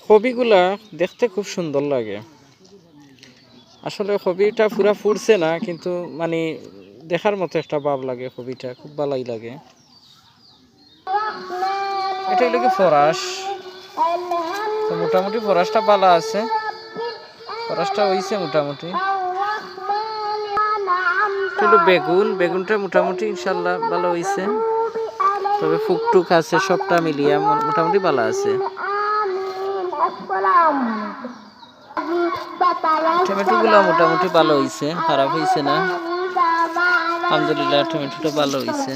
কবিগুলা দেখতে খুব সুন্দর লাগে। আসলে কবিটা পুরা ফুটছে না, কিন্তু মানে দেখার মতো একটা ভাব লাগে, কবিটা খুব ভালোই লাগে। এটা হলো কি ফরাস, তো মোটামুটি ফরাসটা ভালো আছে, ফরাসটা হইছে মোটামুটি। বেগুন, বেগুনটা মোটামুটি ইনশাল্লাহ ভালো হইছে, তবে ফুকটুক আছে, সবটা মিলিয়ে মোটামুটি ভালো আছে। টমেটোগুলো মোটামুটি ভালো হইছে, খারাপ হইছে না, আলহামদুলিল্লাহ টমেটোটা ভালো হইছে।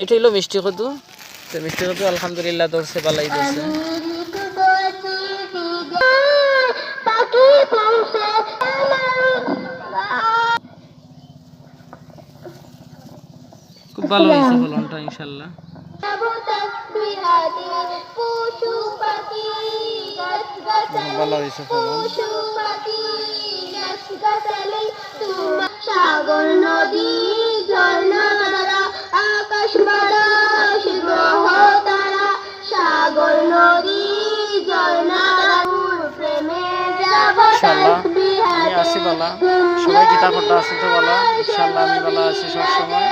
এটা হলো মিষ্টি কদু, তো মিষ্টি কদু আলহামদুলিল্লাহ ধরছে, ভালোই ধরছে। খুব ভালো হয়েছে ফলনটা ইনশাল্লাহ। ভালো হয়েছে ফলন। সাগর নদী ঝর্ণা ধারা আকাশ বাতাস গ্রহ তারা, সাগর নদী ঝর্ণা প্রেমে যাব ইনশাআল্লাহ। আমি আছি বালা, সবাই কিতাব পড়তে আছে তো বালা, ইনশাআল্লাহ আমি বালা আছি সবসময়।